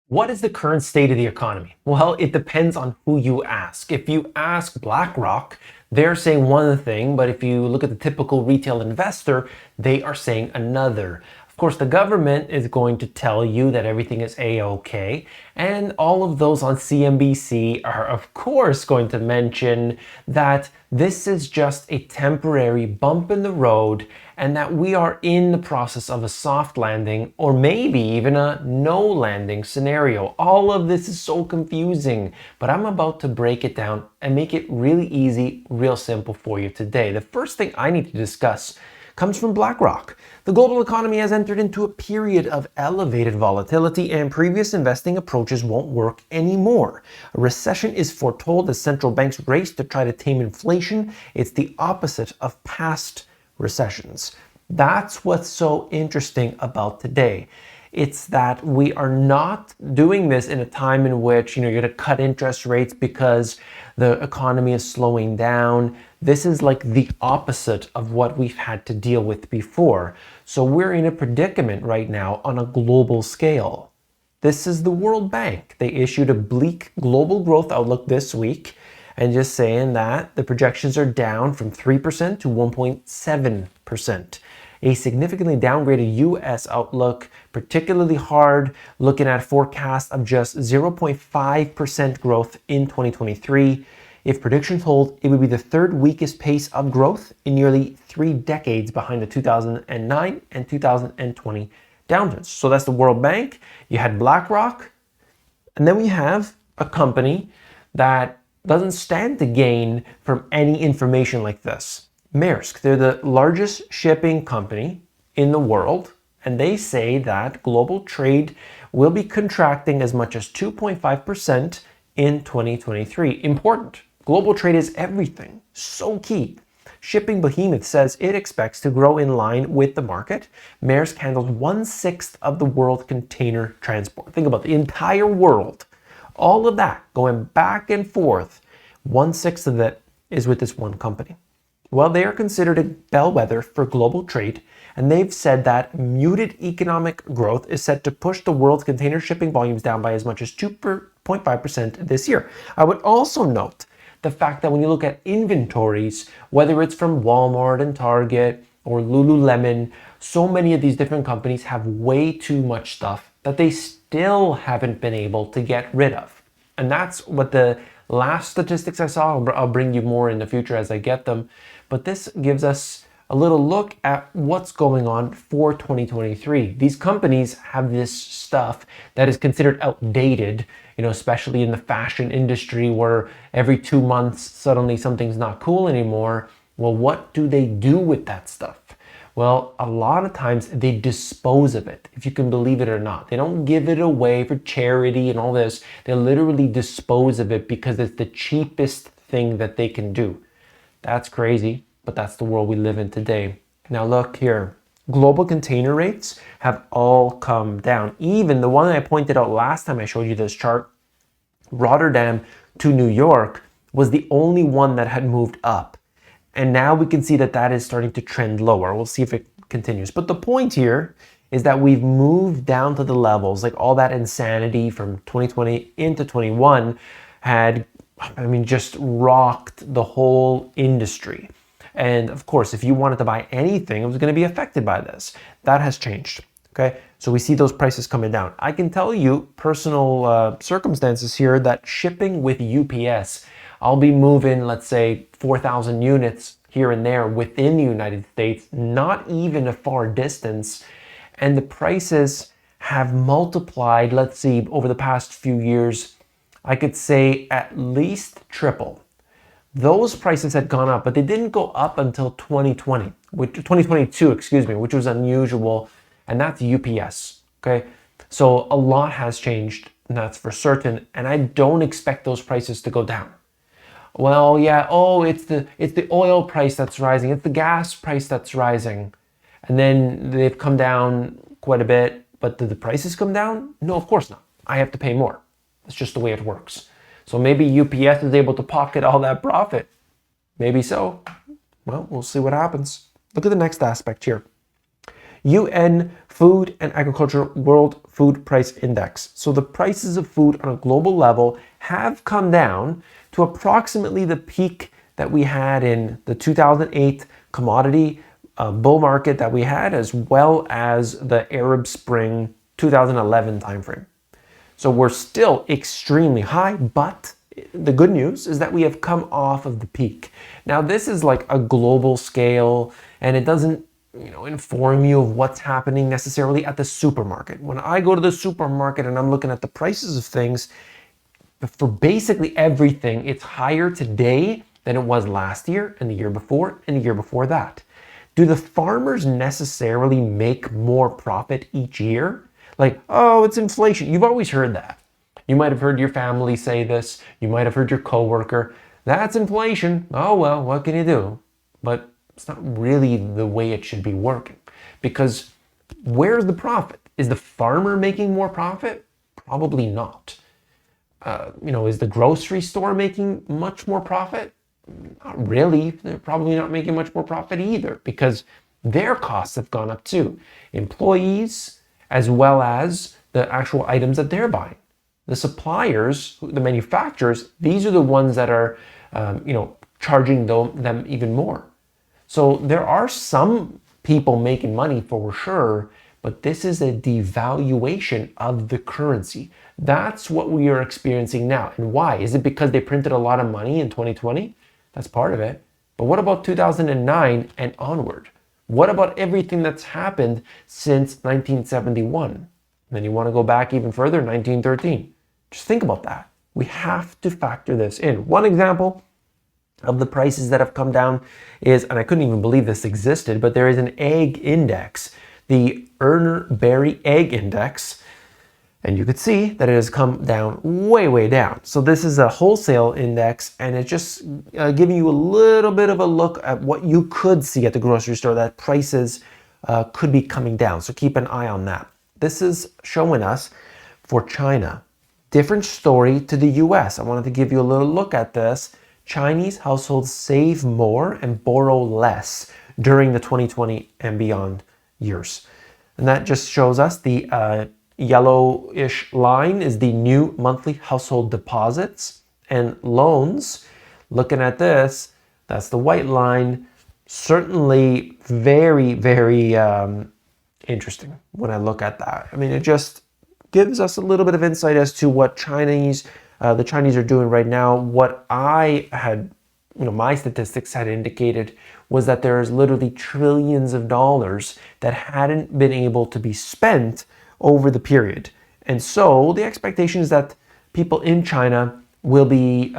What is the current state of the economy? Well, it depends on who you ask. If you ask BlackRock, they're saying one thing, but if you look at the typical retail investor, they are saying another. Of course, the government is going to tell you that everything is A-OK, and all of those on CNBC are, of course, going to mention that this is just a temporary bump in the road and that we are in the process of a soft landing or maybe even a no landing scenario. All of this is so confusing, but I'm about to break it down and make it really easy, real simple for you today. The first thing I need to discuss comes from BlackRock. The global economy has entered into a period of elevated volatility and previous investing approaches won't work anymore. A recession is foretold as central banks race to try to tame inflation. It's the opposite of past recessions. That's what's so interesting about today. It's that we are not doing this in a time in which you're going to cut interest rates because the economy is slowing down. This is like the opposite of what we've had to deal with before. So we're in a predicament right now on a global scale. This is the World Bank. They issued a bleak global growth outlook this week and just saying that the projections are down from 3% to 1.7%. A significantly downgraded US outlook, particularly hard, looking at forecasts of just 0.5% growth in 2023. If predictions hold, it would be the third weakest pace of growth in nearly 3 decades behind the 2009 and 2020 downturns. So that's the World Bank. You had BlackRock, and then we have a company that doesn't stand to gain from any information like this. Maersk, they're the largest shipping company in the world, and they say that global trade will be contracting as much as 2.5% in 2023. Important. Global trade is everything. So key. Shipping behemoth says it expects to grow in line with the market. Maersk handles 1/6 of the world container transport. Think about the entire world. All of that going back and forth, 1/6 of it is with this one company. Well, they are considered a bellwether for global trade, and they've said that muted economic growth is set to push the world's container shipping volumes down by as much as 2.5% this year. I would also note the fact that when you look at inventories, whether it's from Walmart and Target or Lululemon, so many of these different companies have way too much stuff that they still haven't been able to get rid of. And that's what the last statistics I saw, I'll bring you more in the future as I get them, but this gives us a little look at what's going on for 2023. These companies have this stuff that is considered outdated, especially in the fashion industry where every 2 months suddenly something's not cool anymore. Well, what do they do with that stuff? Well, a lot of times they dispose of it, if you can believe it or not. They don't give it away for charity and all this. They literally dispose of it because it's the cheapest thing that they can do. That's crazy, but that's the world we live in today. Now look here. Global container rates have all come down. Even the one I pointed out last time I showed you this chart, Rotterdam to New York, was the only one that had moved up. And now we can see that that is starting to trend lower. We'll see if it continues. But the point here is that we've moved down to the levels, like all that insanity from 2020 into 21 had, just rocked the whole industry. And of course, if you wanted to buy anything, it was going to be affected by this. That has changed. Okay, so we see those prices coming down. I can tell you personal circumstances here that shipping with UPS, I'll be moving, let's say, 4,000 units here and there within the United States, not even a far distance. And the prices have multiplied, let's see, over the past few years, I could say at least triple. Those prices had gone up, but they didn't go up until 2022, which was unusual. And that's UPS, okay? So a lot has changed, and that's for certain. And I don't expect those prices to go down. Well, yeah, it's the oil price that's rising. It's the gas price that's rising. And then they've come down quite a bit. But did the prices come down? No, of course not. I have to pay more. That's just the way it works. So maybe UPS is able to pocket all that profit. Maybe so. Well, we'll see what happens. Look at the next aspect here. UN Food and Agriculture World Food Price Index. So the prices of food on a global level have come down to approximately the peak that we had in the 2008 commodity bull market that we had, as well as the Arab Spring 2011 timeframe. So we're still extremely high, but the good news is that we have come off of the peak. Now, this is like a global scale, and it doesn't inform you of what's happening necessarily at the supermarket. When I go to the supermarket and I'm looking at the prices of things, for basically everything, it's higher today than it was last year and the year before and the year before that. Do the farmers necessarily make more profit each year? Like, oh, it's inflation. You've always heard that. You might have heard your family say this. You might have heard your coworker. That's inflation. Oh, well, what can you do? But it's not really the way it should be working. Because where's the profit? Is the farmer making more profit? Probably not. Is the grocery store making much more profit? Not really. They're probably not making much more profit either, because their costs have gone up too. Employees, as well as the actual items that they're buying. The suppliers, the manufacturers, these are the ones that are, charging them even more. So there are some people making money for sure, but this is a devaluation of the currency. That's what we are experiencing now. And why? Is it because they printed a lot of money in 2020? That's part of it. But what about 2009 and onward? What about everything that's happened since 1971? And then you want to go back even further, 1913. Just think about that. We have to factor this in. One example of the prices that have come down is, and I couldn't even believe this existed, but there is an egg index, the Urner Barry Egg Index, and you could see that it has come down way down. So this is a wholesale index, and it's just giving you a little bit of a look at what you could see at the grocery store, that prices could be coming down. So keep an eye on that. This is showing us for China. Different story to the US. I wanted to give you a little look at this. Chinese households save more and borrow less during the 2020 and beyond years. And that just shows us the yellowish line is the new monthly household deposits and loans. Looking at this, that's the white line. Certainly very interesting when I look at that. I mean, it just gives us a little bit of insight as to what the Chinese are doing right now. What I had, my statistics had indicated was that there's literally trillions of dollars that hadn't been able to be spent over the period. And so the expectation is that people in China will be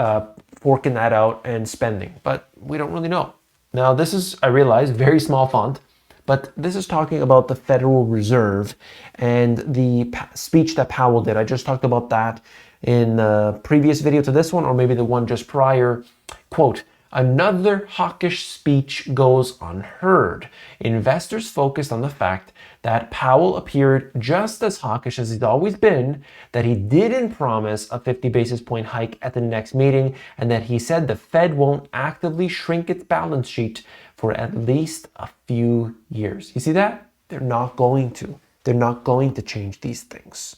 forking that out and spending, but we don't really know. Now this is, I realize, very small font, but this is talking about the Federal Reserve and the speech that Powell did. I just talked about that in the previous video to this one, or maybe the one just prior. Quote, "Another hawkish speech goes unheard. Investors focused on the fact that Powell appeared just as hawkish as he's always been, that he didn't promise a 50 basis point hike at the next meeting, and that he said the Fed won't actively shrink its balance sheet for at least a few years." You see that? They're not going to. They're not going to change these things.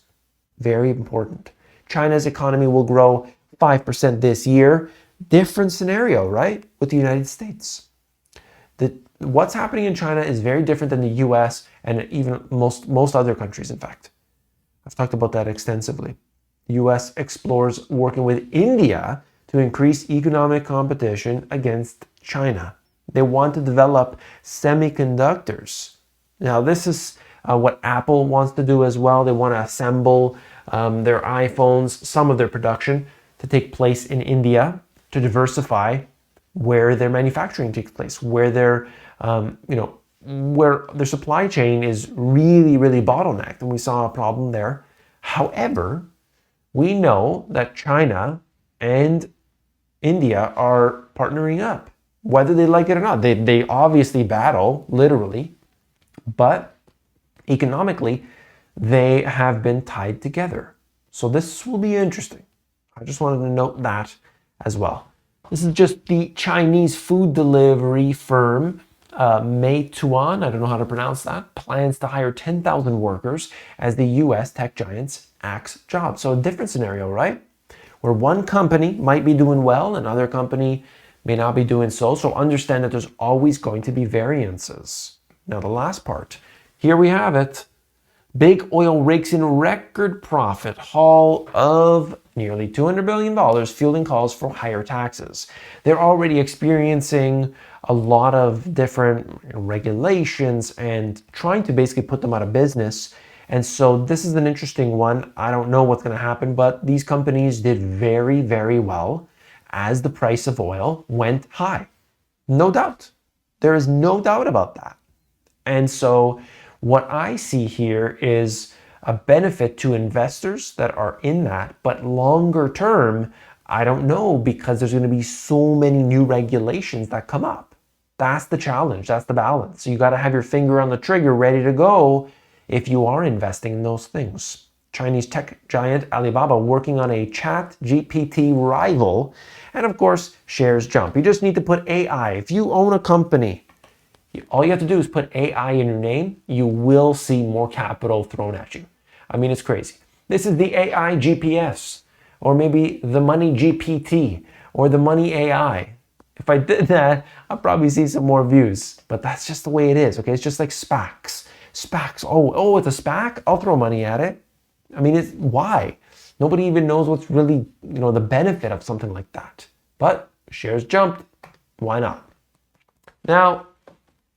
Very important. China's economy will grow 5% this year. Different scenario, right? With the United States. What's happening in China is very different than the US and even most other countries, in fact. I've talked about that extensively. The US explores working with India to increase economic competition against China. They want to develop semiconductors. Now, this is what Apple wants to do as well. They want to assemble their iPhones, some of their production, to take place in India, to diversify where their manufacturing takes place, where their where their supply chain is really bottlenecked, and we saw a problem there. However, we know that China and India are partnering up, whether they like it or not. They obviously battle, literally, but economically, they have been tied together. So this will be interesting. I just wanted to note that as well. This is just the Chinese food delivery firm Meituan, I don't know how to pronounce that, plans to hire 10,000 workers as the US tech giants axe jobs. So a different scenario, right? Where one company might be doing well, another company may not be doing so. So understand that there's always going to be variances. Now the last part, here we have it. Big oil rakes in record profit haul of nearly $200 billion, fueling calls for higher taxes. They're already experiencing a lot of different regulations and trying to basically put them out of business. And so this is an interesting one. I don't know what's going to happen, but these companies did very, very well as the price of oil went high. No doubt. There is no doubt about that. And so what I see here is a benefit to investors that are in that, but longer term, I don't know, because there's going to be so many new regulations that come up. That's the challenge. That's the balance. So you got to have your finger on the trigger ready to go if you are investing in those things. Chinese tech giant Alibaba working on a ChatGPT rival, and of course, shares jump. You just need to put AI. If you own a company, all you have to do is put AI in your name. You will see more capital thrown at you. I mean, it's crazy. This is the AI GPS, or maybe the money GPT, or the money AI. If I did that, I'd probably see some more views, but that's just the way it is, okay? It's just like SPACs. SPACs, oh, it's a SPAC? I'll throw money at it. I mean, why? Nobody even knows what's really, the benefit of something like that. But shares jumped, why not? Now,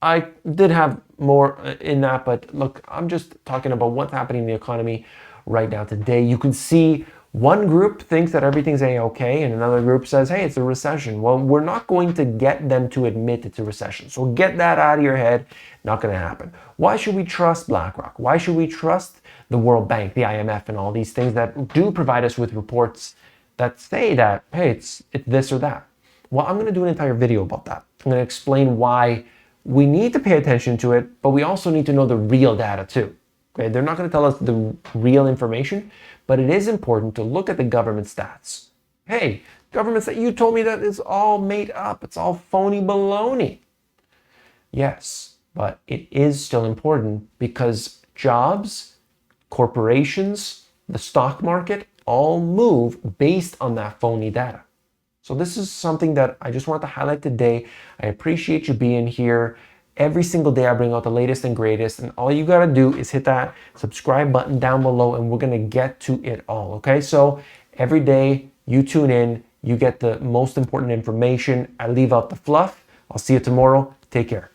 I did have more in that, but look, I'm just talking about what's happening in the economy right now today. You can see one group thinks that everything's A-okay, and another group says, hey, it's a recession. Well, we're not going to get them to admit it's a recession. So get that out of your head. Not going to happen. Why should we trust BlackRock? Why should we trust the World Bank, the IMF, and all these things that do provide us with reports that say that, hey, it's this or that? Well, I'm going to do an entire video about that. I'm going to explain why we need to pay attention to it, but we also need to know the real data too. Okay, they're not going to tell us the real information, but it is important to look at the government stats. Hey, governments that you told me that is all made up. It's all phony baloney. Yes, but it is still important because jobs, corporations, the stock market all move based on that phony data. So this is something that I just want to highlight today. I appreciate you being here. Every single day I bring out the latest and greatest, and all you got to do is hit that subscribe button down below and we're going to get to it all, okay? So every day you tune in, you get the most important information. I leave out the fluff. I'll see you tomorrow. Take care.